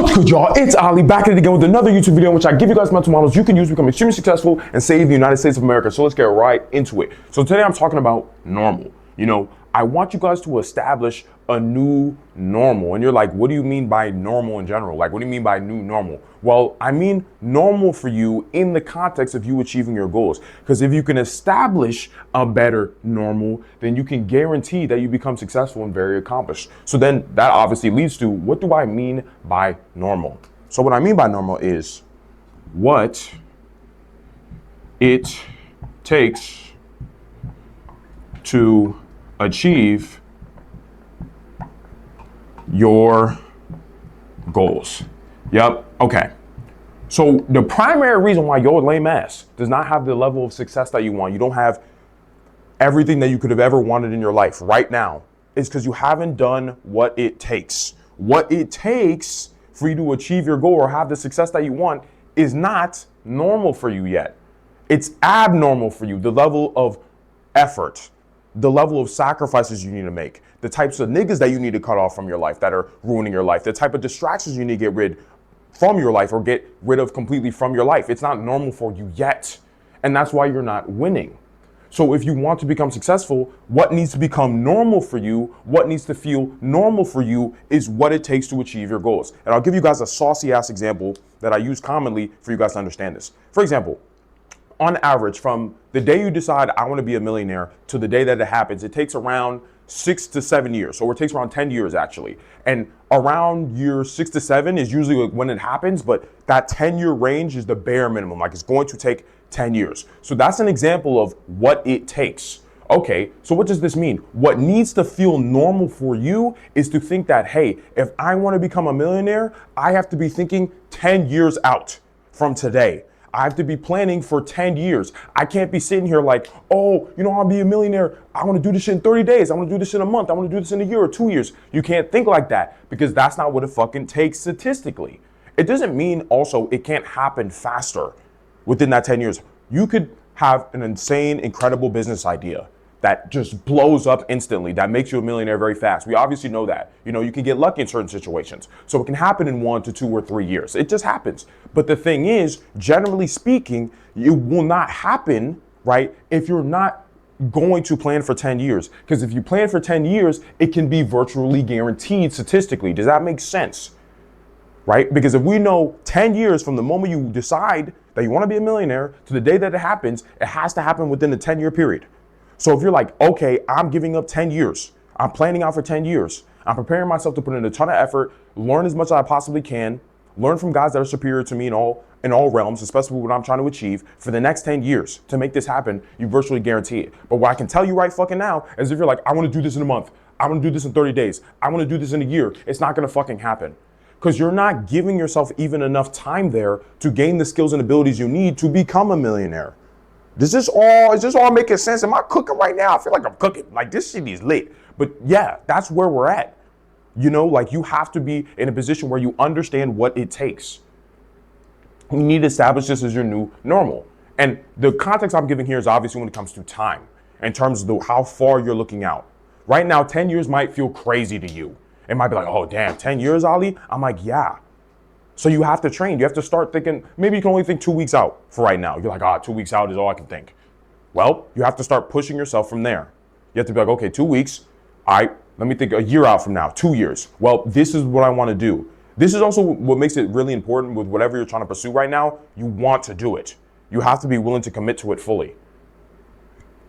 What's good, y'all? It's Ali back at it again with another YouTube video in which I give you guys mental models you can use to become extremely successful and save the United States of America. So let's get right into it. So today I'm talking about normal. You know, I want you guys to establish a new normal. And you're like, what do you mean by normal in general? Like, what do you mean by new normal? Well, I mean normal for you in the context of you achieving your goals. Because if you can establish a better normal, then you can guarantee that you become successful and very accomplished. So then that obviously leads to, what do I mean by normal? So what I mean by normal is what it takes to achieve your goals. Yep. Okay. So the primary reason why your lame ass does not have the level of success that you want, you don't have everything that you could have ever wanted in your life right now, is because you haven't done what it takes. What it takes for you to achieve your goal or have the success that you want is not normal for you yet. It's abnormal for you. The level of effort, the level of sacrifices you need to make, the types of niggas that you need to cut off from your life that are ruining your life, the type of distractions you need to get rid from your life or get rid of completely from your life. It's not normal for you yet. And that's why you're not winning. So if you want to become successful, what needs to become normal for you, what needs to feel normal for you is what it takes to achieve your goals. And I'll give you guys a saucy ass example that I use commonly for you guys to understand this. For example, on average, from the day you decide I want to be a millionaire to the day that it happens, it takes around 6 to 7 years. So it takes around 10 years actually. And around year 6 to 7 is usually when it happens, but that 10-year range is the bare minimum. Like, it's going to take 10 years. So that's an example of what it takes. Okay, so what does this mean? What needs to feel normal for you is to think that, hey, if I want to become a millionaire, I have to be thinking 10 years out from today. I have to be planning for 10 years. I can't be sitting here like, oh, you know, I'll be a millionaire. I want to do this shit in 30 days. I want to do this in a month. I want to do this in a year or 2 years. You can't think like that because that's not what it fucking takes statistically. It doesn't mean also it can't happen faster within that 10 years. You could have an insane, incredible business idea that just blows up instantly, that makes you a millionaire very fast. We obviously know that. You know, you can get lucky in certain situations. So it can happen in 1 to 2 or 3 years. It just happens. But the thing is, generally speaking, it will not happen, right, if you're not going to plan for 10 years. Because if you plan for 10 years, it can be virtually guaranteed statistically. Does that make sense? Right? Because if we know 10 years from the moment you decide that you want to be a millionaire to the day that it happens, it has to happen within a 10-year period. So if you're like, okay, I'm giving up 10 years. I'm planning out for 10 years. I'm preparing myself to put in a ton of effort, learn as much as I possibly can, learn from guys that are superior to me in all realms, especially what I'm trying to achieve for the next 10 years. To make this happen, you virtually guarantee it. But what I can tell you right fucking now is if you're like, I want to do this in a month. I want to do this in 30 days. I want to do this in a year. It's not going to fucking happen. Because you're not giving yourself even enough time there to gain the skills and abilities you need to become a millionaire. Is this all making sense? Am I cooking right now? I feel like I'm cooking. Like, this shit is lit. But yeah, that's where we're at. You know, like, you have to be in a position where you understand what it takes. You need to establish this as your new normal. And the context I'm giving here is obviously when it comes to time, in terms of how far you're looking out. Right now, 10 years might feel crazy to you. It might be like, oh, damn, 10 years, Ali? I'm like, yeah. So you have to train. You have to start thinking, maybe you can only think 2 weeks out for right now. You're like, 2 weeks out is all I can think. Well, you have to start pushing yourself from there. You have to be like, okay, 2 weeks. All right, let me think a year out from now, 2 years. Well, this is what I want to do. This is also what makes it really important with whatever you're trying to pursue right now. You want to do it. You have to be willing to commit to it fully.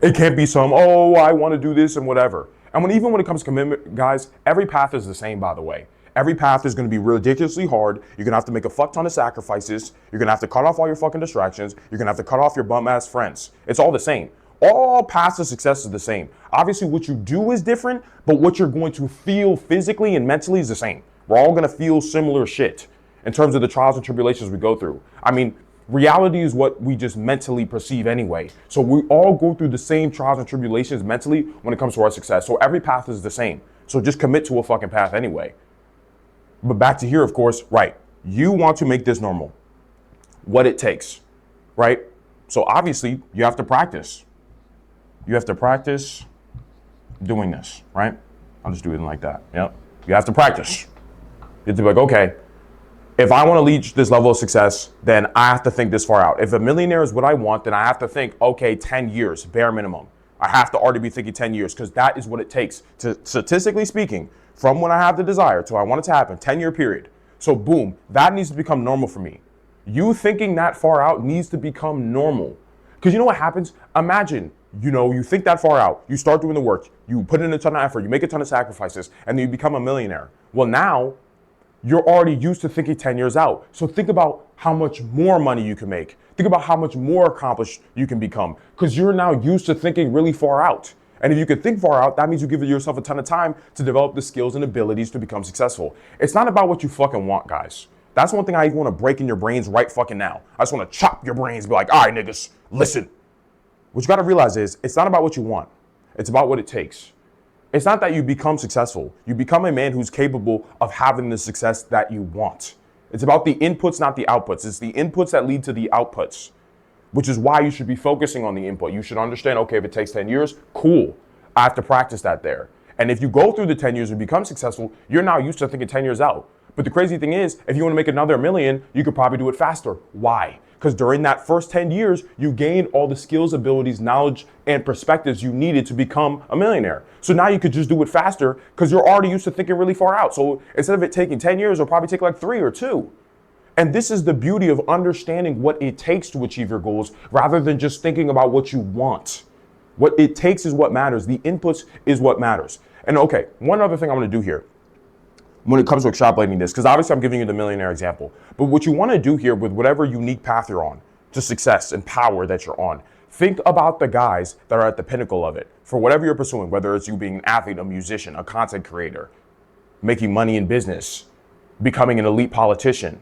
It can't be some, oh, I want to do this and whatever. And even when it comes to commitment, guys, every path is the same, by the way. Every path is going to be ridiculously hard. You're going to have to make a fuck ton of sacrifices. You're going to have to cut off all your fucking distractions. You're going to have to cut off your bum ass friends. It's all the same. All paths to success is the same. Obviously, what you do is different, but what you're going to feel physically and mentally is the same. We're all going to feel similar shit in terms of the trials and tribulations we go through. I mean, reality is what we just mentally perceive anyway. So we all go through the same trials and tribulations mentally when it comes to our success. So every path is the same. So just commit to a fucking path anyway. But back to here, of course, right? You want to make this normal. What it takes, right? So obviously, you have to practice. You have to practice doing this, right? I'll just do it like that. Yep. You have to practice. You have to be like, okay, If I want to reach this level of success, then I have to think this far out. If a millionaire is what I want, then I have to think, okay, 10 years, bare minimum. I have to already be thinking 10 years because that is what it takes to, statistically speaking, from when I have the desire to I want it to happen, 10-year period. So boom, that needs to become normal for me. You thinking that far out needs to become normal. Because you know what happens? Imagine, you think that far out, you start doing the work, you put in a ton of effort, you make a ton of sacrifices, and then you become a millionaire. Well, now you're already used to thinking 10 years out. So think about how much more money you can make. Think about how much more accomplished you can become because you're now used to thinking really far out. And if you can think far out, that means you give yourself a ton of time to develop the skills and abilities to become successful. It's not about what you fucking want, guys. That's one thing I even want to break in your brains right fucking now. I just want to chop your brains and be like, all right, niggas, listen. What you got to realize is it's not about what you want. It's about what it takes. It's not that you become successful. You become a man who's capable of having the success that you want. It's about the inputs, not the outputs. It's the inputs that lead to the outputs, which is why you should be focusing on the input. You should understand, okay, if it takes 10 years, cool. I have to practice that there. And if you go through the 10 years and become successful, you're now used to thinking 10 years out. But the crazy thing is, if you want to make another million, you could probably do it faster. Why? Because during that first 10 years, you gained all the skills, abilities, knowledge, and perspectives you needed to become a millionaire. So now you could just do it faster because you're already used to thinking really far out. So instead of it taking 10 years, it'll probably take like 3 or 2. And this is the beauty of understanding what it takes to achieve your goals rather than just thinking about what you want. What it takes is what matters. The inputs is what matters. And okay, one other thing I'm going to do here when it comes to extrapolating this, because obviously I'm giving you the millionaire example, but what you want to do here with whatever unique path you're on to success and power that you're on, think about the guys that are at the pinnacle of it for whatever you're pursuing, whether it's you being an athlete, a musician, a content creator, making money in business, becoming an elite politician,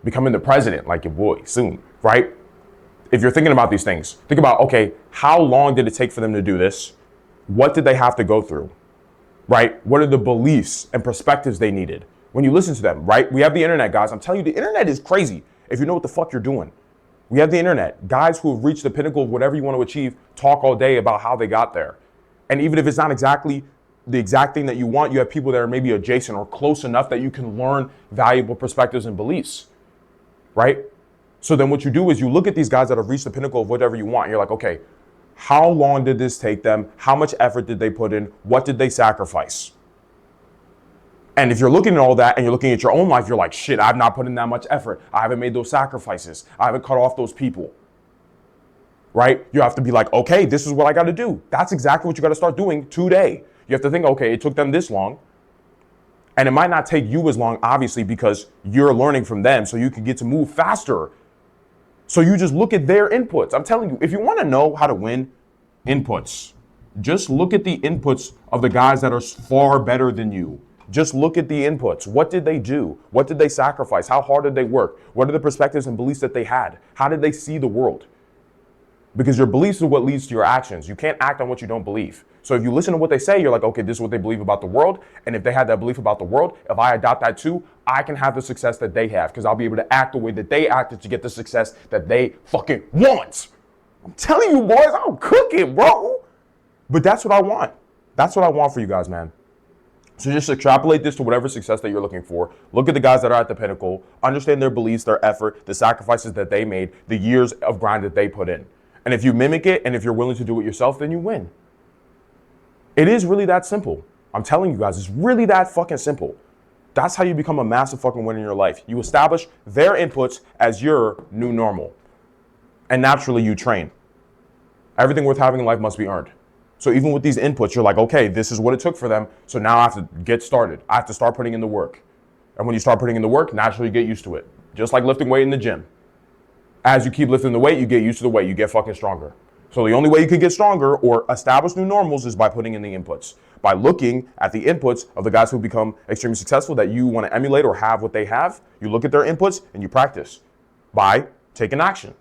becoming the president like your boy soon, right? If you're thinking about these things, think about, okay, how long did it take for them to do this? What did they have to go through? Right? What are the beliefs and perspectives they needed? When you listen to them, right? We have the internet, guys. I'm telling you, the internet is crazy if you know what the fuck you're doing. We have the internet. Guys who have reached the pinnacle of whatever you want to achieve talk all day about how they got there. And even if it's not exactly the exact thing that you want, you have people that are maybe adjacent or close enough that you can learn valuable perspectives and beliefs, right? So then what you do is you look at these guys that have reached the pinnacle of whatever you want. And you're like, okay, how long did this take them? How much effort did they put in? What did they sacrifice? And if you're looking at all that and you're looking at your own life, you're like, shit, I've not put in that much effort. I haven't made those sacrifices. I haven't cut off those people, right? You have to be like, okay, this is what I got to do. That's exactly what you got to start doing today. You have to think, okay, it took them this long. And it might not take you as long, obviously, because you're learning from them so you can get to move faster. So you just look at their inputs. I'm telling you, if you want to know how to win, inputs. Just look at the inputs of the guys that are far better than you. Just look at the inputs. What did they do? What did they sacrifice? How hard did they work? What are the perspectives and beliefs that they had? How did they see the world? Because your beliefs are what leads to your actions. You can't act on what you don't believe. So if you listen to what they say, you're like, okay, this is what they believe about the world. And if they had that belief about the world, if I adopt that too, I can have the success that they have because I'll be able to act the way that they acted to get the success that they fucking want. I'm telling you, boys, I'm cooking, bro. But that's what I want. That's what I want for you guys, man. So just extrapolate this to whatever success that you're looking for. Look at the guys that are at the pinnacle. Understand their beliefs, their effort, the sacrifices that they made, the years of grind that they put in. And if you mimic it and if you're willing to do it yourself, then you win. It is really that simple. I'm telling you guys, it's really that fucking simple. That's how you become a massive fucking winner in your life. You establish their inputs as your new normal. And naturally you train. Everything worth having in life must be earned. So even with these inputs, you're like, okay, this is what it took for them. So now I have to get started. I have to start putting in the work. And when you start putting in the work, naturally you get used to it. Just like lifting weight in the gym. As you keep lifting the weight, you get used to the weight. You get fucking stronger. So the only way you can get stronger or establish new normals is by putting in the inputs. By looking at the inputs of the guys who become extremely successful that you want to emulate or have what they have. You look at their inputs and you practice by taking action,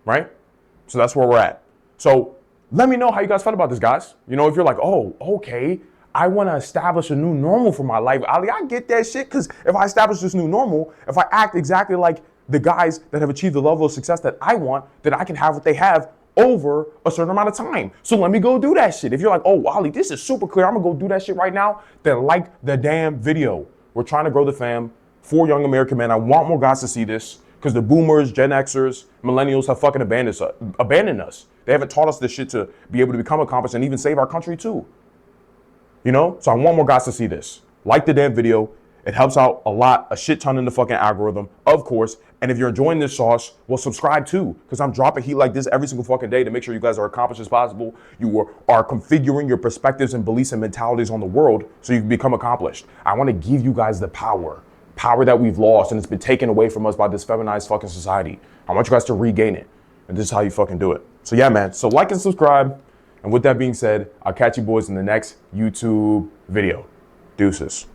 right? So that's where we're at. So let me know how you guys felt about this, guys. You know, if you're like, oh, okay, I want to establish a new normal for my life. Ali, I get that shit because if I establish this new normal, if I act exactly like the guys that have achieved the level of success that I want, then I can have what they have over a certain amount of time. So let me go do that shit. If you're like, oh, Wally, this is super clear, I'm gonna go do that shit right now, then like the damn video. We're trying to grow the fam. for young American men. I want more guys to see this because the boomers, Gen Xers, millennials have fucking abandoned us. They haven't taught us this shit to be able to become accomplished and even save our country too. You know? So I want more guys to see this. Like the damn video. It helps out a shit ton in the fucking algorithm, of course. And if you're enjoying this sauce, well, subscribe too, because I'm dropping heat like this every single fucking day to make sure you guys are accomplished as possible. You are configuring your perspectives and beliefs and mentalities on the world so you can become accomplished. I want to give you guys the power that we've lost and it's been taken away from us by this feminized fucking society. I want you guys to regain it. And this is how you fucking do it. So yeah, man. So like and subscribe. And with that being said, I'll catch you boys in the next YouTube video. Deuces.